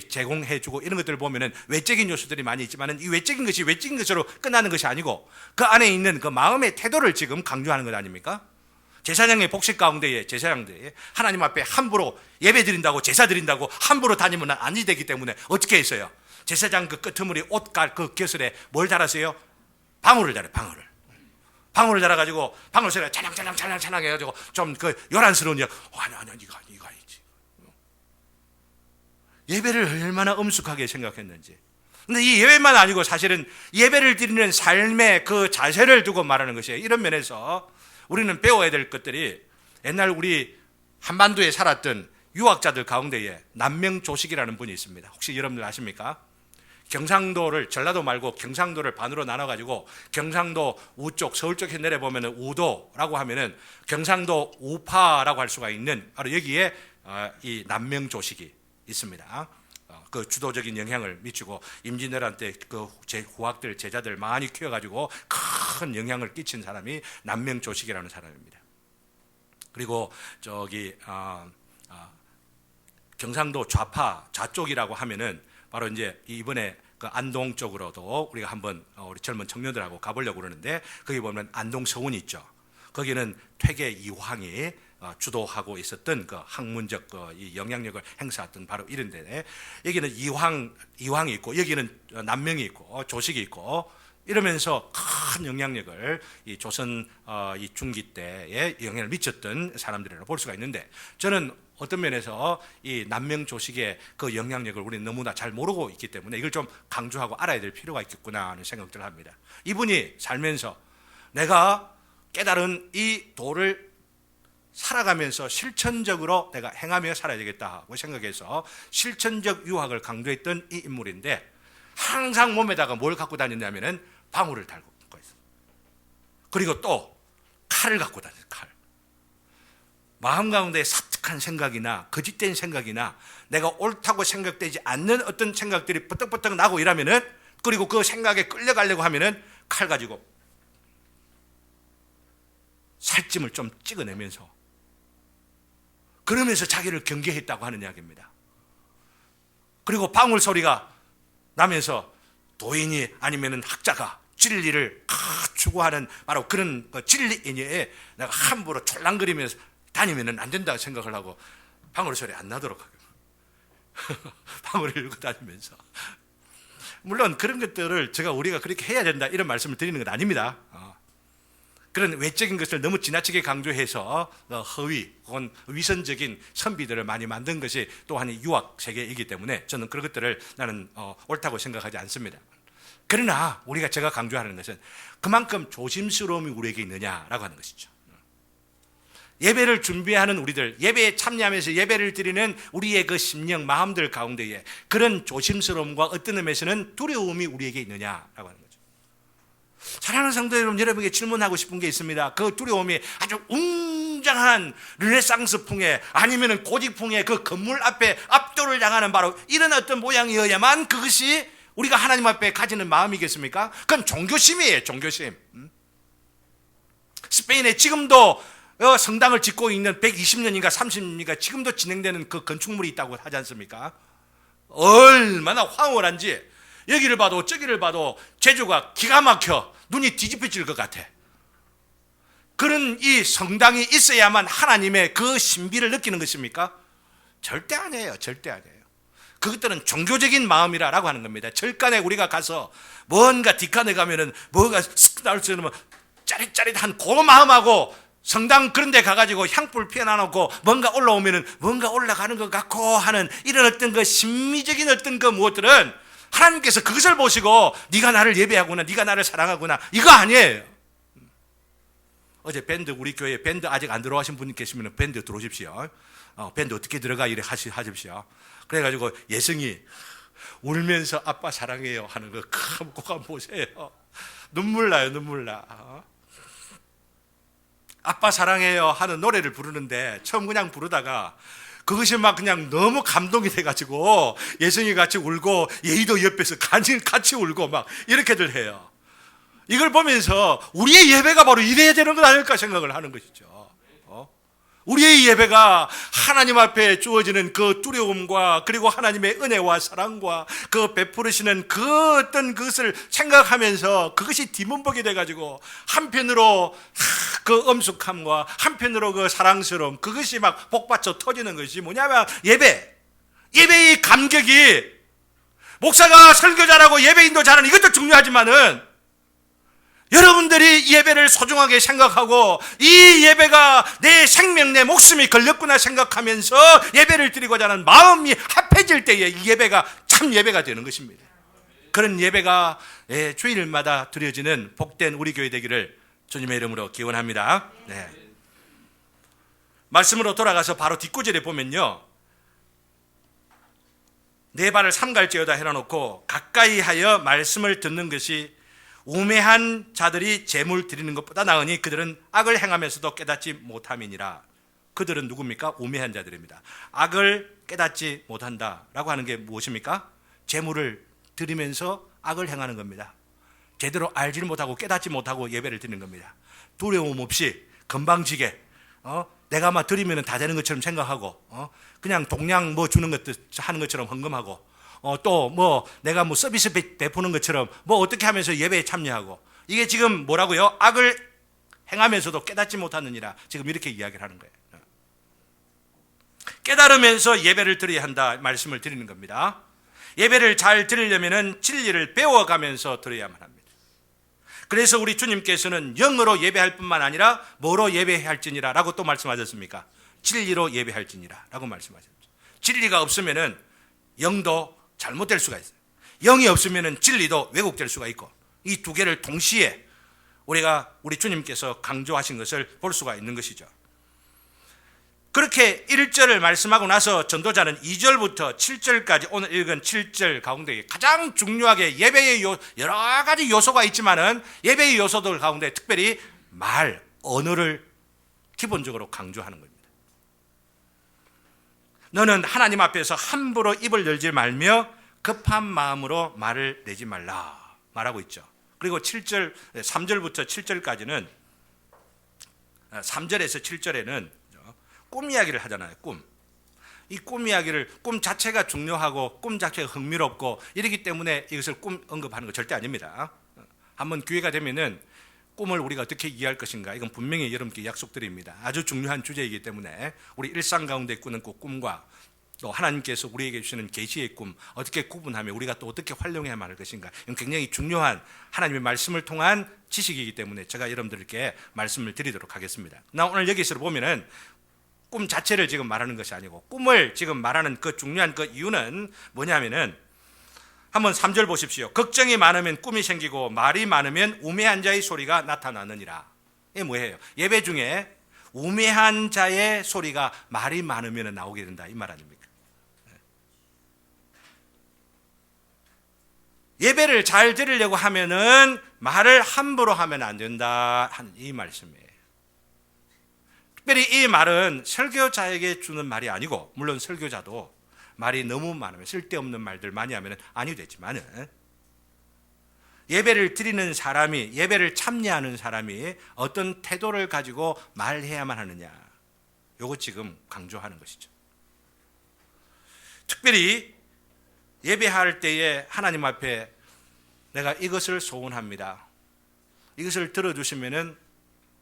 제공해주고 이런 것들을 보면은 외적인 요소들이 많이 있지만은, 이 외적인 것이 외적인 것으로 끝나는 것이 아니고 그 안에 있는 그 마음의 태도를 지금 강조하는 것 아닙니까? 제사장의 복식 가운데에, 제사장들이 하나님 앞에 함부로 예배 드린다고, 제사 드린다고 함부로 다니면 아니 되기 때문에 어떻게 했어요? 제사장 그 끄트머리 옷갈 그 곁을에 뭘 달았어요? 방울을 달아요. 방울을 달아가지고 방울 소리가 찰랑찰랑 해가지고 좀 그 요란스러운 아니 이거 아니지. 예배를 얼마나 엄숙하게 생각했는지. 근데 이 예배만 아니고 사실은 예배를 드리는 삶의 그 자세를 두고 말하는 것이에요. 이런 면에서 우리는 배워야 될 것들이, 옛날 우리 한반도에 살았던 유학자들 가운데에 남명조식이라는 분이 있습니다. 혹시 여러분들 아십니까? 경상도를, 전라도 말고 경상도를 반으로 나눠가지고 경상도 우쪽, 서울 쪽에 내려보면 우도라고 하면은 경상도 우파라고 할 수가 있는 바로 여기에 이 남명조식이 있습니다. 그 주도적인 영향을 미치고 임진왜란 때 그 후학들, 제자들 많이 키워가지고 큰 영향을 끼친 사람이 남명조식이라는 사람입니다. 그리고 저기 경상도 좌파, 좌쪽이라고 하면은 바로 이제 이번에 그 안동 쪽으로도 우리가 한번 우리 젊은 청년들하고 가보려고 그러는데 거기 보면 안동 서원이 있죠. 거기는 퇴계 이황이 주도하고 있었던 그 학문적 이 영향력을 행사했던 바로 이런 데네. 여기는 이황이 있고 여기는 남명이 있고 조식이 있고 이러면서 큰 영향력을 이 조선 이 중기 때에 영향을 미쳤던 사람들이라고 볼 수가 있는데, 저는 어떤 면에서 이 남명 조식의 그 영향력을 우리는 너무나 잘 모르고 있기 때문에 이걸 좀 강조하고 알아야 될 필요가 있겠구나 하는 생각들을 합니다. 이분이 살면서 내가 깨달은 이 도를 살아가면서 실천적으로 내가 행하며 살아야 되겠다고 생각해서 실천적 유학을 강조했던 이 인물인데, 항상 몸에다가 뭘 갖고 다녔냐면은 방울을 달고 있어요. 그리고 또 칼을 갖고 다녔어요. 칼. 마음 가운데 사특한 생각이나 거짓된 생각이나 내가 옳다고 생각되지 않는 어떤 생각들이 버떡버떡 나고 이러면은, 그리고 그 생각에 끌려가려고 하면은 칼 가지고 살찜을 좀 찍어내면서 그러면서 자기를 경계했다고 하는 이야기입니다. 그리고 방울 소리가 나면서 도인이 아니면은 학자가 진리를 추구하는 바로 그런 진리인에 내가 함부로 촐랑거리면서 다니면은 안 된다고 생각을 하고 방울 소리 안 나도록 하고 방울을 읽고 다니면서, 물론 그런 것들을 우리가 그렇게 해야 된다 이런 말씀을 드리는 건 아닙니다. 그런 외적인 것을 너무 지나치게 강조해서 허위 혹은 위선적인 선비들을 많이 만든 것이 또한 유학 세계이기 때문에 저는 그런 것들을 나는 옳다고 생각하지 않습니다. 그러나 제가 강조하는 것은 그만큼 조심스러움이 우리에게 있느냐라고 하는 것이죠. 예배를 준비하는 우리들, 예배에 참여하면서 예배를 드리는 우리의 그 심령, 마음들 가운데에 그런 조심스러움과 어떤 의미에서는 두려움이 우리에게 있느냐라고 하는 거죠. 사랑하는 성도 여러분, 여러분에게 질문하고 싶은 게 있습니다. 그 두려움이 아주 웅장한 르네상스풍의 아니면 고딕풍의 그 건물 앞에 압도를 당하는 바로 이런 어떤 모양이어야만 그것이 우리가 하나님 앞에 가지는 마음이겠습니까? 그건 종교심이에요. 종교심. 스페인에 지금도 성당을 짓고 있는 120년인가 30년인가 지금도 진행되는 그 건축물이 있다고 하지 않습니까? 얼마나 황홀한지 여기를 봐도 저기를 봐도 제주가 기가 막혀 눈이 뒤집혀질 것 같아. 그런 이 성당이 있어야만 하나님의 그 신비를 느끼는 것입니까? 절대 아니에요. 절대 아니에요. 그것들은 종교적인 마음이라고 하는 겁니다. 절간에 우리가 가서 뭔가 뒷간에 가면은 뭐가 쓱 나올 수 있는 짜릿짜릿한 그 마음하고 성당 그런 데 가가지고 향불 피워놔놓고 뭔가 올라오면은 뭔가 올라가는 것 같고 하는 이런 어떤 그 심미적인 어떤 그 무엇들은 하나님께서 그것을 보시고 네가 나를 예배하구나, 네가 나를 사랑하구나, 이거 아니에요. 어제 밴드, 우리 교회에 밴드 아직 안 들어가신 분이 계시면 밴드 들어오십시오. 밴드 어떻게 들어가 이래 하십시오. 그래가지고 예성이 울면서 아빠 사랑해요 하는 거 꼭 한번 보세요. 눈물 나요. 눈물 나. 아빠 사랑해요 하는 노래를 부르는데 처음 그냥 부르다가 그것이 막 그냥 너무 감동이 돼가지고 예성이 같이 울고 예의도 옆에서 같이 울고 막 이렇게들 해요. 이걸 보면서 우리의 예배가 바로 이래야 되는 것 아닐까 생각을 하는 것이죠. 우리의 예배가 하나님 앞에 주어지는 그 두려움과 그리고 하나님의 은혜와 사랑과 그 베푸르시는 그 어떤 것을 생각하면서 그것이 뒤문복이 돼가지고 한편으로 그 엄숙함과 한편으로 그 사랑스러움, 그것이 막 복받쳐 터지는 것이 뭐냐면 예배의 감격이, 목사가 설교 잘하고 예배인도 잘하는 이것도 중요하지만은 여러분들이 예배를 소중하게 생각하고 이 예배가 내 생명, 내 목숨이 걸렸구나 생각하면서 예배를 드리고자 하는 마음이 합해질 때에 이 예배가 참 예배가 되는 것입니다. 그런 예배가 주일마다 드려지는 복된 우리 교회 되기를 주님의 이름으로 기원합니다. 네. 말씀으로 돌아가서 바로 뒷구절에 보면요, 내 발을 삼갈지어다 해놔놓고 가까이 하여 말씀을 듣는 것이 우매한 자들이 재물 드리는 것보다 나으니 그들은 악을 행하면서도 깨닫지 못함이니라. 그들은 누굽니까? 우매한 자들입니다. 악을 깨닫지 못한다라고 하는 게 무엇입니까? 재물을 드리면서 악을 행하는 겁니다. 제대로 알지를 못하고 깨닫지 못하고 예배를 드리는 겁니다. 두려움 없이 건방지게 내가 막 드리면 다 되는 것처럼 생각하고 그냥 동양 뭐 주는 것도 하는 것처럼 헌금하고 또 뭐 내가 뭐 서비스 베푸는 것처럼 뭐 어떻게 하면서 예배에 참여하고, 이게 지금 뭐라고요? 악을 행하면서도 깨닫지 못하느니라, 지금 이렇게 이야기를 하는 거예요. 깨달으면서 예배를 드려야 한다 말씀을 드리는 겁니다. 예배를 잘 드리려면 진리를 배워가면서 드려야만 합니다. 그래서 우리 주님께서는 영으로 예배할 뿐만 아니라 뭐로 예배할지니라 라고 또 말씀하셨습니까? 진리로 예배할지니라 라고 말씀하셨죠. 진리가 없으면 영도 잘못될 수가 있어요. 영이 없으면 진리도 왜곡될 수가 있고, 이 두 개를 동시에 우리 주님께서 강조하신 것을 볼 수가 있는 것이죠. 그렇게 1절을 말씀하고 나서 전도자는 2절부터 7절까지 오늘 읽은 7절 가운데 가장 중요하게 예배의 여러 가지 요소가 있지만은 예배의 요소들 가운데 특별히 언어를 기본적으로 강조하는 겁니다. 너는 하나님 앞에서 함부로 입을 열지 말며 급한 마음으로 말을 내지 말라 말하고 있죠. 그리고 3절부터 7절까지는 3절에서 7절에는 꿈 이야기를 하잖아요. 이 꿈 이야기를, 꿈 자체가 중요하고 꿈 자체가 흥미롭고 이러기 때문에 이것을 꿈 언급하는 거 절대 아닙니다. 한번 기회가 되면은 꿈을 우리가 어떻게 이해할 것인가, 이건 분명히 여러분께 약속드립니다. 아주 중요한 주제이기 때문에 우리 일상 가운데 꾸는 그 꿈과 또 하나님께서 우리에게 주시는 계시의 꿈 어떻게 구분하며 우리가 또 어떻게 활용해야만 할 것인가, 이건 굉장히 중요한 하나님의 말씀을 통한 지식이기 때문에 제가 여러분들께 말씀을 드리도록 하겠습니다. 나 오늘 여기서 보면은 꿈 자체를 지금 말하는 것이 아니고 꿈을 지금 말하는 그 중요한 그 이유는 뭐냐면은 한번 3절 보십시오. 걱정이 많으면 꿈이 생기고 말이 많으면 우매한 자의 소리가 나타나느니라. 이게 뭐예요? 예배 중에 우매한 자의 소리가 말이 많으면 나오게 된다, 이 말 아닙니까? 예배를 잘 드리려고 하면은 말을 함부로 하면 안 된다 하는 이 말씀이에요. 특별히 이 말은 설교자에게 주는 말이 아니고, 물론 설교자도 말이 너무 많으면 쓸데없는 말들 많이 하면 아니 되지만, 예배를 드리는 사람이, 예배를 참여하는 사람이 어떤 태도를 가지고 말해야만 하느냐, 요거 지금 강조하는 것이죠. 특별히 예배할 때에 하나님 앞에 내가 이것을 소원합니다, 이것을 들어주시면은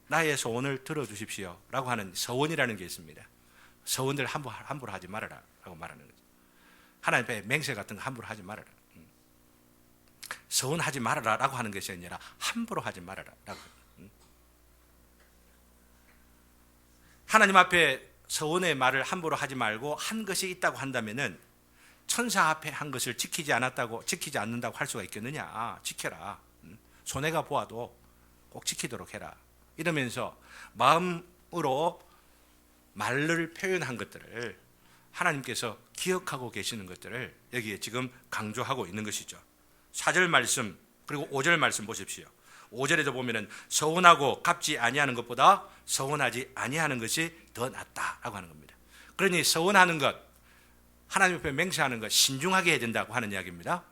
나의 소원을 들어주십시오 라고 하는 서원이라는 게 있습니다. 서원들 함부로 하지 말아라 라고 말하는 거죠. 하나님 앞에 맹세 같은 거 함부로 하지 말아라, 서원하지 말아라 라고 하는 것이 아니라 함부로 하지 말아라 라고. 하나님 앞에 서원의 말을 함부로 하지 말고 한 것이 있다고 한다면은 천사 앞에 한 것을 지키지 않는다고 할 수가 있겠느냐. 지켜라, 손해가 보아도 꼭 지키도록 해라 이러면서 마음으로 말을 표현한 것들을 하나님께서 기억하고 계시는 것들을 여기에 지금 강조하고 있는 것이죠. 4절 말씀 그리고 5절 말씀 보십시오. 5절에도 보면은 서운하고 갚지 아니하는 것보다 서운하지 아니하는 것이 더 낫다라고 하는 겁니다. 그러니 서운하는 것, 하나님 앞에 맹세하는 것 신중하게 해야 된다고 하는 이야기입니다.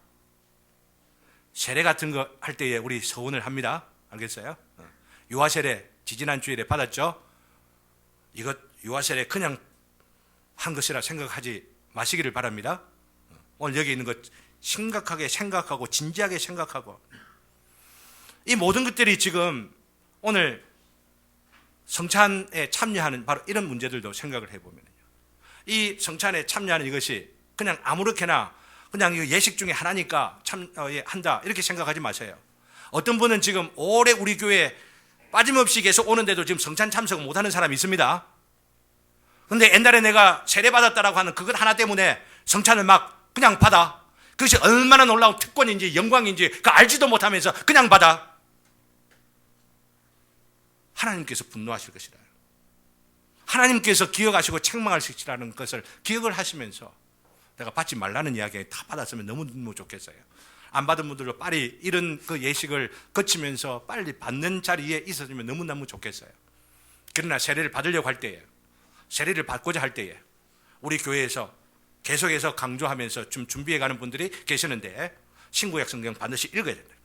세례 같은 거 할 때에 우리 서운을 합니다. 알겠어요? 유아세례 지지난 주일에 받았죠? 이것 유아세례 그냥 한 것이라 생각하지 마시기를 바랍니다. 오늘 여기 있는 것 심각하게 생각하고 진지하게 생각하고, 이 모든 것들이 지금 오늘 성찬에 참여하는 바로 이런 문제들도 생각을 해보면요, 이 성찬에 참여하는 이것이 그냥 아무렇게나 그냥 예식 중에 하나니까 한다 이렇게 생각하지 마세요. 어떤 분은 지금 오래 우리 교회에 빠짐없이 계속 오는데도 지금 성찬 참석을 못하는 사람이 있습니다. 그런데 옛날에 내가 세례받았다라고 하는 그것 하나 때문에 성찬을 막 그냥 받아. 그것이 얼마나 놀라운 특권인지 영광인지 그 알지도 못하면서 그냥 받아. 하나님께서 분노하실 것이다. 하나님께서 기억하시고 책망하시라는 것을 기억을 하시면서 내가 받지 말라는 이야기 다 받았으면 너무 좋겠어요. 안 받은 분들도 빨리 이런 그 예식을 거치면서 빨리 받는 자리에 있어주면 너무너무 좋겠어요. 그러나 세례를 받으려고 할 때에, 세례를 받고자 할 때에 우리 교회에서 계속해서 강조하면서 좀 준비해가는 분들이 계시는데 신구약 성경 반드시 읽어야 된다.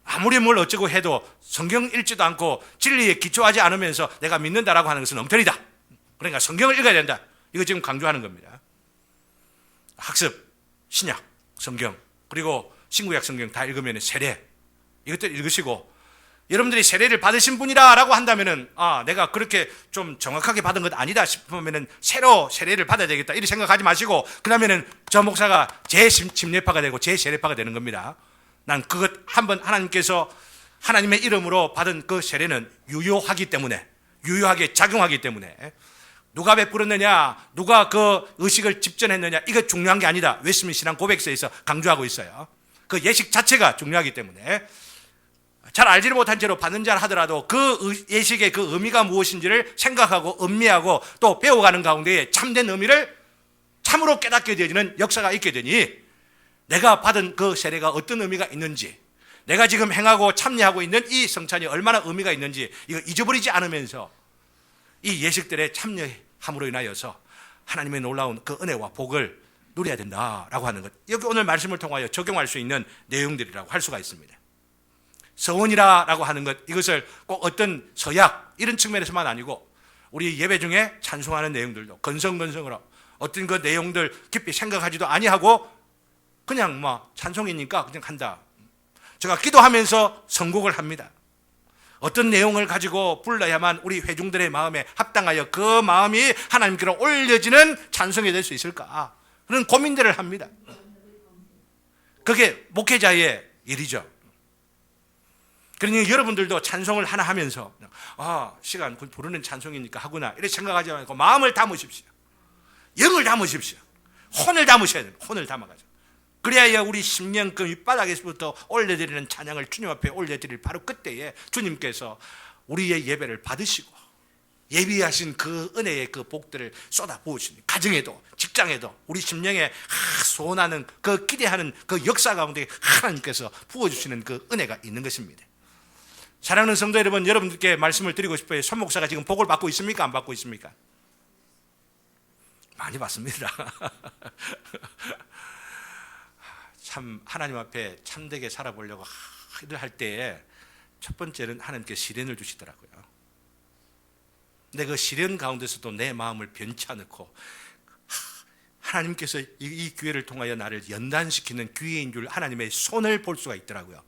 아무리 뭘 어쩌고 해도 성경 읽지도 않고 진리에 기초하지 않으면서 내가 믿는다라고 하는 것은 엉터리다. 그러니까 성경을 읽어야 된다. 이거 지금 강조하는 겁니다. 학습, 신약 성경 그리고 신구약 성경 다 읽으면 세례 이것들 읽으시고, 여러분들이 세례를 받으신 분이라고 한다면은 내가 그렇게 좀 정확하게 받은 것 아니다 싶으면은 새로 세례를 받아야 되겠다 이렇게 생각하지 마시고, 그러면은 저 목사가 제 침례파가 되고 제 세례파가 되는 겁니다. 난 그것 한번 하나님께서 하나님의 이름으로 받은 그 세례는 유효하기 때문에, 유효하게 작용하기 때문에, 누가 베풀었느냐, 누가 그 의식을 집전했느냐, 이거 중요한 게 아니다. 웨스민스터 신앙 고백서에서 강조하고 있어요. 그 예식 자체가 중요하기 때문에 잘 알지를 못한 채로 받는 자라 하더라도 그 예식의 그 의미가 무엇인지를 생각하고 음미하고 또 배워가는 가운데에 참된 의미를 참으로 깨닫게 되어지는 역사가 있게 되니, 내가 받은 그 세례가 어떤 의미가 있는지, 내가 지금 행하고 참여하고 있는 이 성찬이 얼마나 의미가 있는지 이거 잊어버리지 않으면서 이 예식들에 참여함으로 인하여서 하나님의 놀라운 그 은혜와 복을 누려야 된다라고 하는 것, 여기 오늘 말씀을 통하여 적용할 수 있는 내용들이라고 할 수가 있습니다. 서원이라고 하는 것, 이것을 꼭 어떤 서약 이런 측면에서만 아니고 우리 예배 중에 찬송하는 내용들도 건성건성으로 어떤 그 내용들 깊이 생각하지도 아니하고 그냥 찬송이니까 그냥 한다. 제가 기도하면서 선곡을 합니다. 어떤 내용을 가지고 불러야만 우리 회중들의 마음에 합당하여 그 마음이 하나님께로 올려지는 찬송이 될 수 있을까, 그런 고민들을 합니다. 그게 목회자의 일이죠. 그러니 여러분들도 찬송을 하나 하면서 시간 부르는 찬송이니까 하구나 이렇게 생각하지 말고 마음을 담으십시오. 영을 담으십시오. 혼을 담으셔야 돼요. 혼을 담아가지고. 그래야 우리 심령금 윗바닥에서부터 올려드리는 찬양을 주님 앞에 올려드릴 바로 그때에 주님께서 우리의 예배를 받으시고 예비하신 그 은혜의 그 복들을 쏟아부으시니, 가정에도 직장에도 우리 심령에 소원하는 그 기대하는 그 역사 가운데 하나님께서 부어주시는 그 은혜가 있는 것입니다. 사랑하는 성도 여러분, 여러분들께 말씀을 드리고 싶어요. 손 목사가 지금 복을 받고 있습니까? 안 받고 있습니까? 많이 받습니다. 참 하나님 앞에 참되게 살아보려고 일을 할 때에 첫 번째는 하나님께 시련을 주시더라고요. 근데 그 시련 가운데서도 내 마음을 변치 않고 하나님께서 이 기회를 통하여 나를 연단시키는 기회인 줄 하나님의 손을 볼 수가 있더라고요.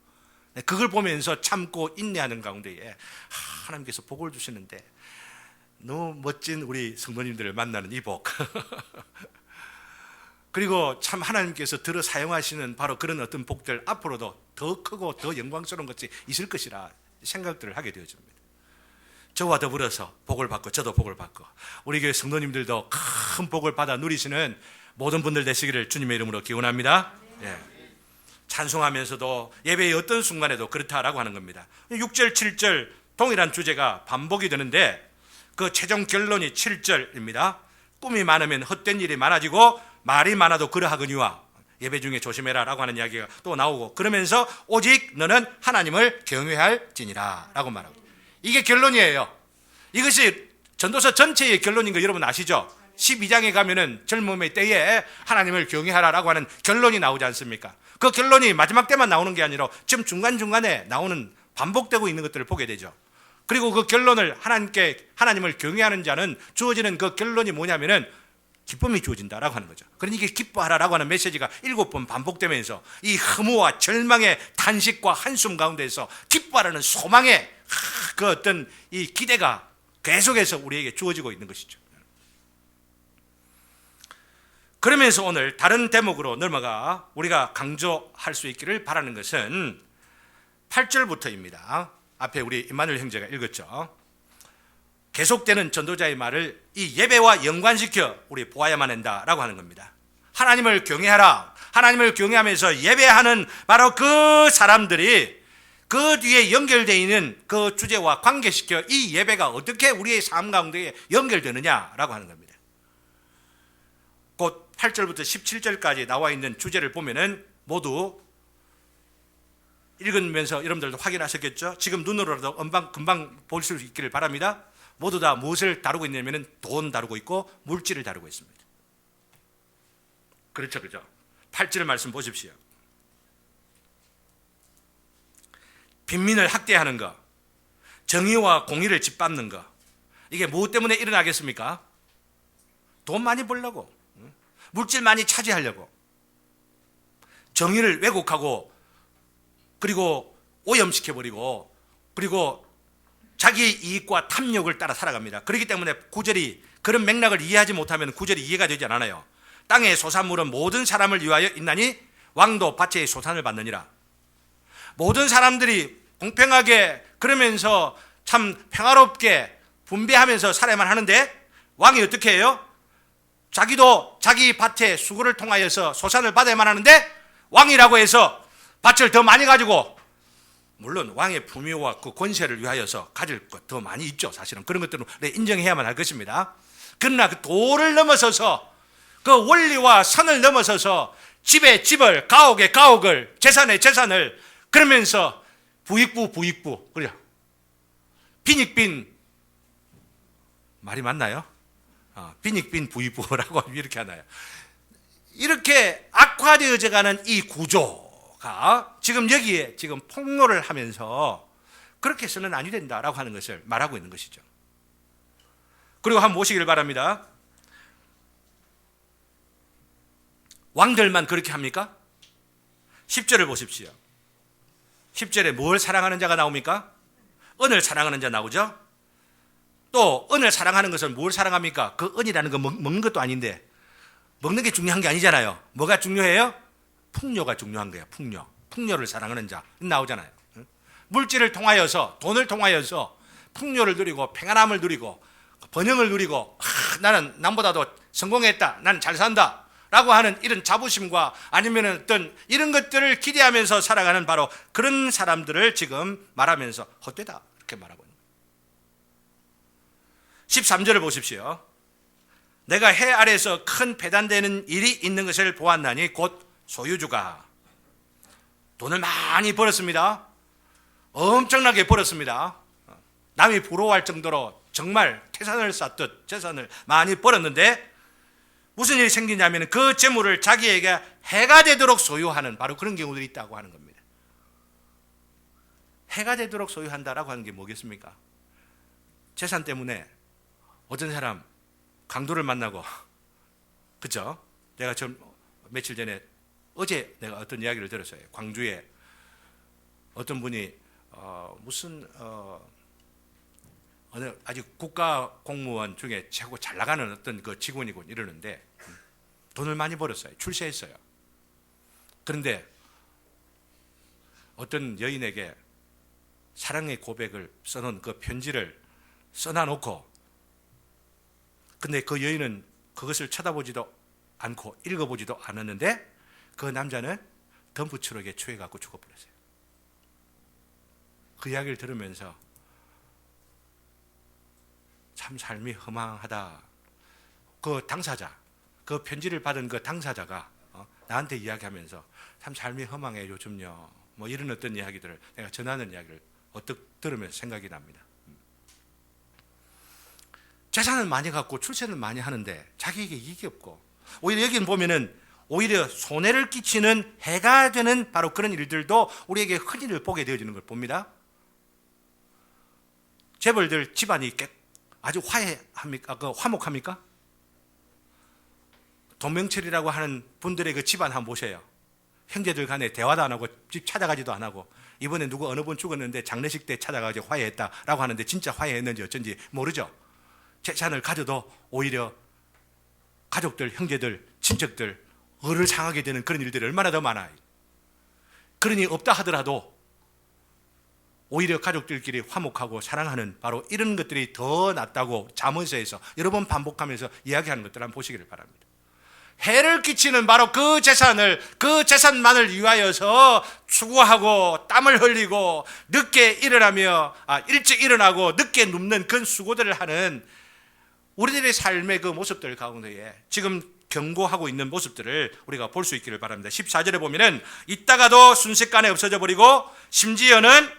그걸 보면서 참고 인내하는 가운데에 하나님께서 복을 주시는데, 너무 멋진 우리 성도님들을 만나는 이 복 그리고 참 하나님께서 들어 사용하시는 바로 그런 어떤 복들, 앞으로도 더 크고 더 영광스러운 것이 있을 것이라 생각들을 하게 되어집니다. 저와 더불어서 복을 받고 저도 복을 받고 우리 교회 성도님들도 큰 복을 받아 누리시는 모든 분들 되시기를 주님의 이름으로 기원합니다. 예. 찬송하면서도 예배의 어떤 순간에도 그렇다라고 하는 겁니다. 6절 7절 동일한 주제가 반복이 되는데 그 최종 결론이 7절입니다. 꿈이 많으면 헛된 일이 많아지고 말이 많아도 그러하거니와, 예배 중에 조심해라 라고 하는 이야기가 또 나오고, 그러면서 오직 너는 하나님을 경외할지니라 라고 말하고, 이게 결론이에요. 이것이 전도서 전체의 결론인 거 여러분 아시죠? 12장에 가면은 젊음의 때에 하나님을 경외하라라고 하는 결론이 나오지 않습니까? 그 결론이 마지막 때만 나오는 게 아니라 지금 중간중간에 나오는 반복되고 있는 것들을 보게 되죠. 그리고 그 결론을 하나님을 경외하는 자는 주어지는 그 결론이 뭐냐면은 기쁨이 주어진다라고 하는 거죠. 그러니 이게 기뻐하라라고 하는 메시지가 7번 반복되면서 이 허무와 절망의 탄식과 한숨 가운데서 기뻐하라는 소망의 그 어떤 이 기대가 계속해서 우리에게 주어지고 있는 것이죠. 그러면서 오늘 다른 대목으로 넘어가 우리가 강조할 수 있기를 바라는 것은 8절부터입니다. 앞에 우리 임마누엘 형제가 읽었죠. 계속되는 전도자의 말을 이 예배와 연관시켜 우리 보아야만 한다라고 하는 겁니다. 하나님을 경외하라. 하나님을 경외하면서 예배하는 바로 그 사람들이 그 뒤에 연결되어 있는 그 주제와 관계시켜 이 예배가 어떻게 우리의 삶 가운데 연결되느냐라고 하는 겁니다. 곧 8절부터 17절까지 나와 있는 주제를 보면은 모두 읽으면서 여러분들도 확인하셨겠죠? 지금 눈으로라도 금방 볼 수 있기를 바랍니다. 모두 다 무엇을 다루고 있냐면 돈 다루고 있고 물질을 다루고 있습니다. 그렇죠, 그죠? 8절 말씀 보십시오. 빈민을 학대하는 것, 정의와 공의를 짓밟는 것, 이게 무엇 때문에 일어나겠습니까? 돈 많이 벌려고, 물질 많이 차지하려고. 정의를 왜곡하고 그리고 오염시켜버리고 그리고 자기 이익과 탐욕을 따라 살아갑니다. 그렇기 때문에 구절이 그런 맥락을 이해하지 못하면 구절이 이해가 되지 않아요. 땅의 소산물은 모든 사람을 위하여 있나니 왕도 밭의 소산을 받느니라. 모든 사람들이 공평하게 그러면서 참 평화롭게 분배하면서 살아야만 하는데 왕이 어떻게 해요? 자기도 자기 밭의 수고를 통하여서 소산을 받아야만 하는데 왕이라고 해서 밭을 더 많이 가지고, 물론 왕의 부묘와 그 권세를 위하여서 가질 것 더 많이 있죠. 사실은 그런 것들은 인정해야만 할 것입니다. 그러나 그 도를 넘어서서 그 원리와 선을 넘어서서 집에 집을, 가옥에 가옥을, 재산에 재산을, 그러면서 부익부 그래요. 빈익빈 말이 맞나요? 빈익빈 부익부라고 이렇게 하나요? 이렇게 악화되어져 가는 이 구조가 지금 여기에 지금 폭로를 하면서 그렇게 해서는 아니 된다라고 하는 것을 말하고 있는 것이죠. 그리고 한번 보시길 바랍니다. 왕들만 그렇게 합니까? 10절을 보십시오. 10절에 뭘 사랑하는 자가 나옵니까? 은을 사랑하는 자 나오죠. 또 은을 사랑하는 것은 뭘 사랑합니까? 그 은이라는 거 먹는 것도 아닌데 먹는 게 중요한 게 아니잖아요. 뭐가 중요해요? 풍요가 중요한 거예요. 풍요를 사랑하는 자 나오잖아요. 물질을 통하여서, 돈을 통하여서 풍요를 누리고 평안함을 누리고 번영을 누리고 나는 남보다도 성공했다, 난 잘 산다 라고 하는 이런 자부심과 아니면 어떤 이런 것들을 기대하면서 살아가는 바로 그런 사람들을 지금 말하면서 헛되다 이렇게 말하고 있는 거예요. 13절을 보십시오. 내가 해 아래에서 큰 배단되는 일이 있는 것을 보았나니 곧 소유주가 돈을 많이 벌었습니다. 엄청나게 벌었습니다. 남이 부러워할 정도로 정말 태산을 쌓듯 재산을 많이 벌었는데 무슨 일이 생기냐면 그 재물을 자기에게 해가 되도록 소유하는 바로 그런 경우들이 있다고 하는 겁니다. 해가 되도록 소유한다라고 하는 게 뭐겠습니까? 재산 때문에 어떤 사람 강도를 만나고, 그죠? 내가 며칠 전에 어제 내가 어떤 이야기를 들었어요. 광주에 어떤 분이 어느 아주 국가 공무원 중에 최고 잘 나가는 어떤 그 직원이군 이러는데 돈을 많이 벌었어요. 출세했어요. 그런데 어떤 여인에게 사랑의 고백을 써놓은 그 편지를 써놔놓고, 근데 그 여인은 그것을 쳐다보지도 않고 읽어보지도 않았는데 그 남자는 덤프 트럭에 추해갖고 죽어버렸어요. 그 이야기를 들으면서 참 삶이 허망하다. 그 당사자, 그 편지를 받은 그 당사자가 나한테 이야기하면서 참 삶이 허망해 요즘요. 뭐 이런 어떤 이야기들을 내가 전하는 이야기를 어떻게 들으면서 생각이 납니다. 재산을 많이 갖고 출세를 많이 하는데 자기에게 이익이 없고, 오히려 여기는 보면은 오히려 손해를 끼치는 해가 되는 바로 그런 일들도 우리에게 흔히를 보게 되어지는 걸 봅니다. 재벌들 집안이 아주 화목합니까? 동명철이라고 하는 분들의 그 집안 한번 보세요. 형제들 간에 대화도 안 하고 집 찾아가지도 안 하고, 이번에 누구 어느 분 죽었는데 장례식 때 찾아가지고 화해했다라고 하는데 진짜 화해했는지 어쩐지 모르죠. 재산을 가져도 오히려 가족들, 형제들, 친척들 을을 상하게 되는 그런 일들이 얼마나 더 많아요. 그러니 없다 하더라도 오히려 가족들끼리 화목하고 사랑하는 바로 이런 것들이 더 낫다고 잠언서에서 여러 번 반복하면서 이야기하는 것들 한번 보시기를 바랍니다. 해를 끼치는 바로 그 재산만을 위하여서 수고하고 땀을 흘리고 늦게 일어나며 일찍 일어나고 늦게 눕는 그런 수고들을 하는 우리들의 삶의 그 모습들 가운데에 지금 경고하고 있는 모습들을 우리가 볼 수 있기를 바랍니다. 14절에 보면은 있다가도 순식간에 없어져 버리고 심지어는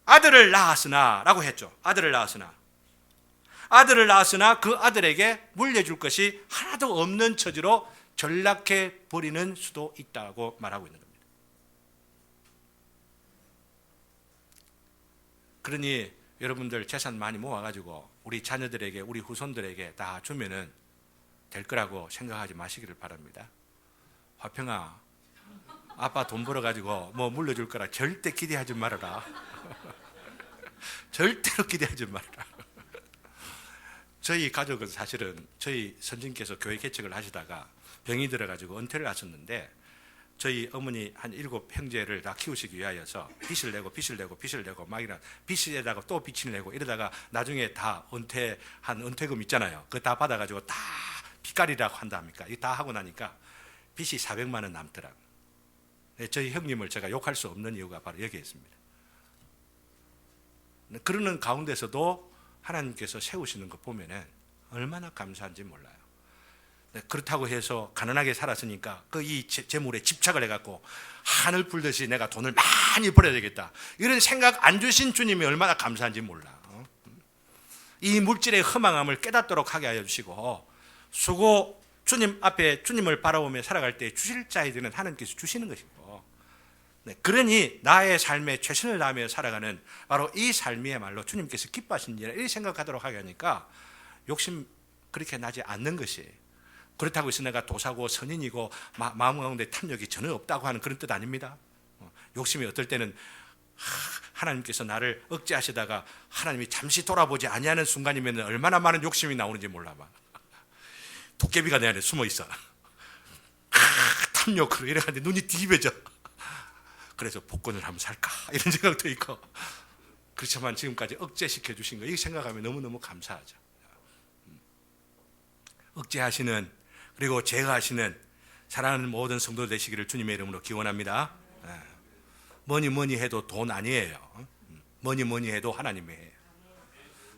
아들을 낳았으나 라고 했죠. 아들을 낳았으나 그 아들에게 물려줄 것이 하나도 없는 처지로 전락해 버리는 수도 있다고 말하고 있는 겁니다. 그러니 여러분들 재산 많이 모아가지고 우리 자녀들에게, 우리 후손들에게 다 주면은 될 거라고 생각하지 마시기를 바랍니다. 화평아, 아빠 돈 벌어가지고 뭐 물려줄 거라 절대 기대하지 말아라. 절대로 기대하지 말아라. 저희 가족은 사실은 저희 선생님께서 교회 개척을 하시다가 병이 들어가지고 은퇴를 하셨는데 저희 어머니 한 7 형제를 다 키우시기 위하여서 빚을 내고 막 이런 빚에다가 또 빚을 내고 이러다가 나중에 다 은퇴한 은퇴금 있잖아요. 그거 다 받아가지고 다 빚갈이라고 한답니까? 이거 다 하고 나니까 빚이 400만 원 남더라고요. 저희 형님을 제가 욕할 수 없는 이유가 바로 여기에 있습니다. 그러는 가운데서도 하나님께서 세우시는 거 보면은 얼마나 감사한지 몰라요. 그렇다고 해서 가난하게 살았으니까 그 이 재물에 집착을 해갖고 하늘 풀듯이 내가 돈을 많이 벌어야 되겠다 이런 생각 안 주신 주님이 얼마나 감사한지 몰라. 이 물질의 허망함을 깨닫도록 하게 하여 주시고 수고 주님 앞에 주님을 바라보며 살아갈 때 주실 자에게는 하나님께서 주시는 것이고, 그러니 나의 삶에 최선을 다하며 살아가는 바로 이 삶이야말로 주님께서 기뻐하시니라 이렇게 생각하도록 하게 하니까 욕심 그렇게 나지 않는 것이, 그렇다고 해서 내가 도사고 선인이고 마음 가운데 탐욕이 전혀 없다고 하는 그런 뜻 아닙니다. 욕심이 어떨 때는 하나님께서 나를 억제하시다가 하나님이 잠시 돌아보지 아니하는 순간이면 얼마나 많은 욕심이 나오는지 몰라봐. 도깨비가 내 안에 숨어 있어. 탐욕으로 이래가지고 눈이 뒤집어져. 그래서 복권을 한번 살까 이런 생각도 있고, 그렇지만 지금까지 억제시켜 주신 거 이 생각하면 너무너무 감사하죠. 억제하시는, 그리고 제어하시는 사랑하는 모든 성도 되시기를 주님의 이름으로 기원합니다. 뭐니 해도 돈 아니에요. 뭐니 해도 하나님이에요.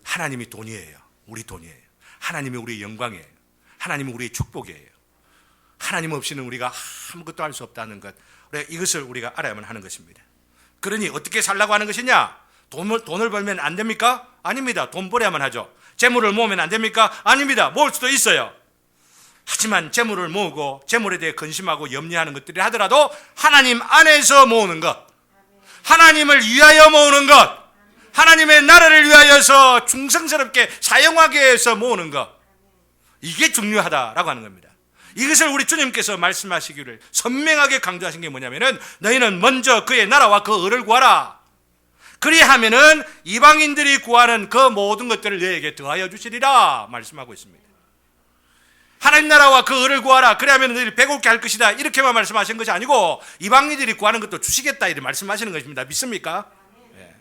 하나님이 돈이에요. 우리 돈이에요. 하나님이 우리의 영광이에요. 하나님이 우리의 축복이에요. 하나님 없이는 우리가 아무것도 할 수 없다는 것, 이것을 우리가 알아야만 하는 것입니다. 그러니 어떻게 살라고 하는 것이냐? 돈을 벌면 안 됩니까? 아닙니다. 돈 벌어야만 하죠. 재물을 모으면 안 됩니까? 아닙니다. 모을 수도 있어요. 하지만 재물을 모으고 재물에 대해 근심하고 염려하는 것들이 하더라도 하나님 안에서 모으는 것, 하나님을 위하여 모으는 것, 하나님의 나라를 위하여서 충성스럽게 사용하기 위해서 모으는 것, 이게 중요하다라고 하는 겁니다. 이것을 우리 주님께서 말씀하시기를 선명하게 강조하신 게 뭐냐면은 너희는 먼저 그의 나라와 그 의를 구하라. 그리하면은 이방인들이 구하는 그 모든 것들을 너희에게 더하여 주시리라 말씀하고 있습니다. 하나님 나라와 그 의를 구하라. 그리하면 너희를 배고프게 할 것이다. 이렇게만 말씀하신 것이 아니고 이방인들이 구하는 것도 주시겠다 이렇게 말씀하시는 것입니다. 믿습니까? 네.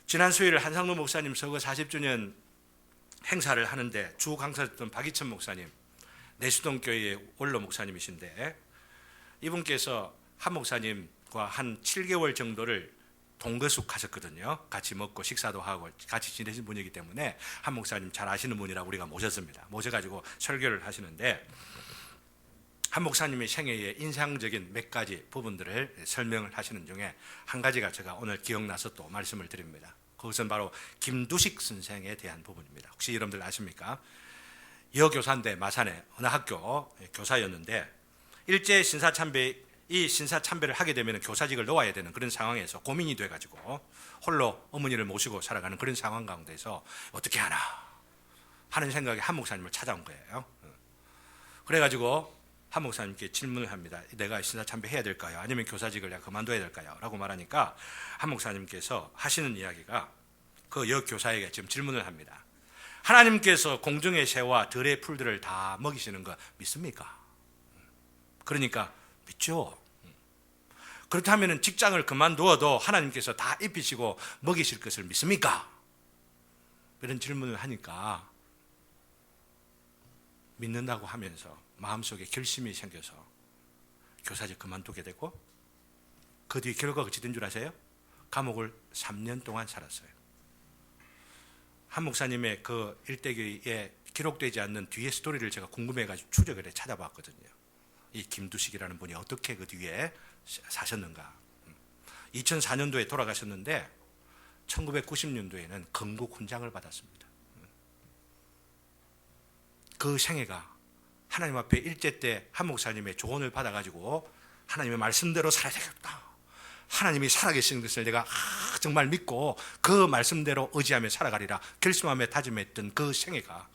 지난 수요일 한상로 목사님 서거 40주년 행사를 하는데 주 강사였던 박이천 목사님, 내수동 교회의 원로 목사님이신데 이분께서 한 목사님과 한 7개월 정도를 동거숙 하셨거든요. 같이 먹고 식사도 하고 같이 지내신 분이기 때문에 한 목사님 잘 아시는 분이라 우리가 모셨습니다. 모셔가지고 설교를 하시는데 한 목사님의 생애의 인상적인 몇 가지 부분들을 설명을 하시는 중에 한 가지가 제가 오늘 기억나서 또 말씀을 드립니다. 그것은 바로 김두식 선생에 대한 부분입니다. 혹시 여러분들 아십니까? 여교사인데 마산의 어느 학교 교사였는데 일제 신사참배, 이 신사참배를 하게 되면 교사직을 놓아야 되는 그런 상황에서 고민이 돼가지고 홀로 어머니를 모시고 살아가는 그런 상황 가운데서 어떻게 하나 하는 생각에 한 목사님을 찾아온 거예요. 그래가지고 한 목사님께 질문을 합니다. 내가 신사참배 해야 될까요? 아니면 교사직을 내가 그만둬야 될까요? 라고 말하니까 한 목사님께서 하시는 이야기가 그 여교사에게 지금 질문을 합니다. 하나님께서 공중의 새와 들의 풀들을 다 먹이시는 거 믿습니까? 그러니까 믿죠. 그렇다면 직장을 그만두어도 하나님께서 다 입히시고 먹이실 것을 믿습니까? 이런 질문을 하니까 믿는다고 하면서 마음속에 결심이 생겨서 교사직 그만두게 되고 그 뒤 결과가 어찌 된 줄 아세요? 감옥을 3년 동안 살았어요. 한 목사님의 그 일대기에 기록되지 않는 뒤의 스토리를 제가 궁금해가지고 추적을 해 찾아봤거든요. 이 김두식이라는 분이 어떻게 그 뒤에 사셨는가. 2004년도에 돌아가셨는데 1990년도에는 건국 훈장을 받았습니다. 그 생애가 하나님 앞에 일제 때 한 목사님의 조언을 받아가지고 하나님의 말씀대로 살아야 되겠다. 하나님이 살아계신 것을 내가 정말 믿고 그 말씀대로 의지하며 살아가리라 결심하며 다짐했던 그 생애가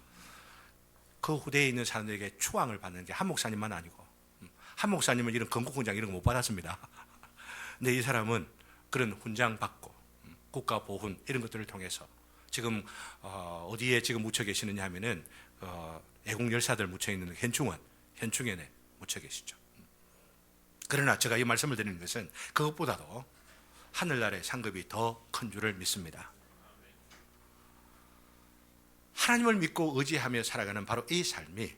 그 후대에 있는 사람들에게 추앙을 받는 게 한 목사님만 아니고 한 목사님은 이런 건국훈장 이런 거 못 받았습니다. 근데 이 사람은 그런 훈장 받고 국가보훈 이런 것들을 통해서 지금 어디에 지금 묻혀 계시느냐 하면은 애국 열사들 묻혀 있는 현충원에 묻혀 계시죠. 그러나 제가 이 말씀을 드리는 것은 그것보다도 하늘나라의 상급이 더 큰 줄을 믿습니다. 하나님을 믿고 의지하며 살아가는 바로 이 삶이,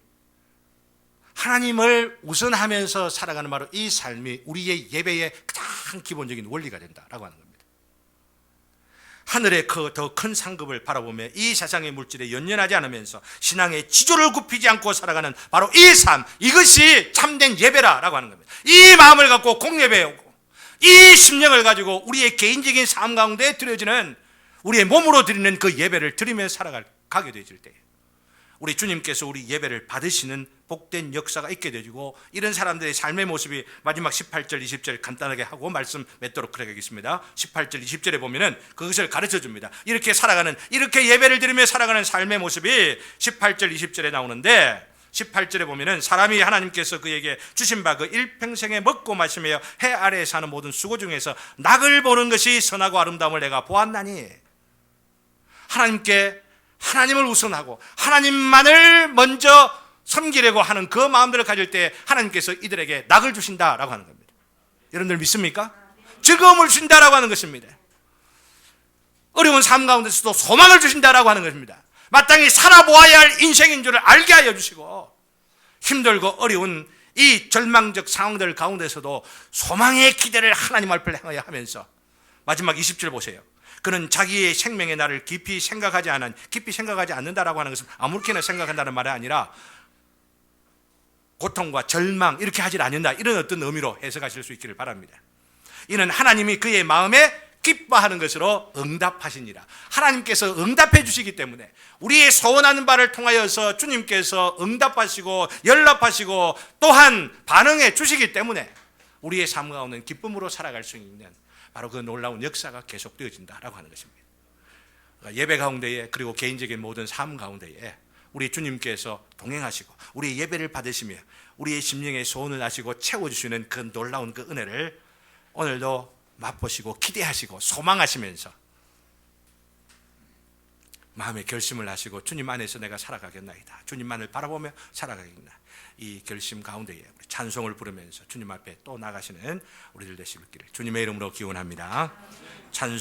하나님을 우선하면서 살아가는 바로 이 삶이 우리의 예배의 가장 기본적인 원리가 된다라고 하는 겁니다. 하늘의 더 큰 상급을 바라보며 이 세상의 물질에 연연하지 않으면서 신앙의 지조를 굽히지 않고 살아가는 바로 이 삶, 이것이 참된 예배라고 하는 겁니다. 이 마음을 갖고 공예배에 오고 이 심령을 가지고 우리의 개인적인 삶 가운데 드려지는 우리의 몸으로 드리는 그 예배를 드리며 가게 되질 때 우리 주님께서 우리 예배를 받으시는 복된 역사가 있게 되고, 이런 사람들의 삶의 모습이 마지막 18절 20절 간단하게 하고 말씀 맺도록 하겠습니다. 18절 20절에 보면은 그것을 가르쳐 줍니다. 이렇게 예배를 드리며 살아가는 삶의 모습이 18절 20절에 나오는데, 18절에 보면은 사람이 하나님께서 그에게 주신 바 그 일평생에 먹고 마시며 해 아래에 사는 모든 수고 중에서 낙을 보는 것이 선하고 아름다움을 내가 보았나니, 하나님을 우선하고 하나님만을 먼저 섬기려고 하는 그 마음들을 가질 때 하나님께서 이들에게 낙을 주신다라고 하는 겁니다. 여러분들 믿습니까? 즐거움을 주신다라고 하는 것입니다. 어려운 삶 가운데서도 소망을 주신다라고 하는 것입니다. 마땅히 살아보아야 할 인생인 줄을 알게 하여 주시고, 힘들고 어려운 이 절망적 상황들 가운데서도 소망의 기대를 하나님 앞에 향하여 하면서, 마지막 20절 보세요. 그는 자기의 생명의 날을 깊이 생각하지 않는다라고 하는 것은 아무렇게나 생각한다는 말이 아니라 고통과 절망 이렇게 하질 않는다, 이런 어떤 의미로 해석하실 수 있기를 바랍니다. 이는 하나님이 그의 마음에 기뻐하는 것으로 응답하시니라. 하나님께서 응답해 주시기 때문에, 우리의 소원하는 바를 통하여서 주님께서 응답하시고 연락하시고 또한 반응해 주시기 때문에 우리의 삶 가운데 기쁨으로 살아갈 수 있는 바로 그 놀라운 역사가 계속되어진다라고 하는 것입니다. 예배 가운데에, 그리고 개인적인 모든 삶 가운데에 우리 주님께서 동행하시고 우리의 예배를 받으시며 우리의 심령의 소원을 아시고 채워주시는 그 놀라운 그 은혜를 오늘도 맛보시고 기대하시고 소망하시면서 마음의 결심을 하시고 주님 안에서 내가 살아가겠나이다, 주님만을 바라보며 살아가겠나, 이 결심 가운데에 찬송을 부르면서 주님 앞에 또 나가시는 우리들 되시길 주님의 이름으로 기원합니다. 찬송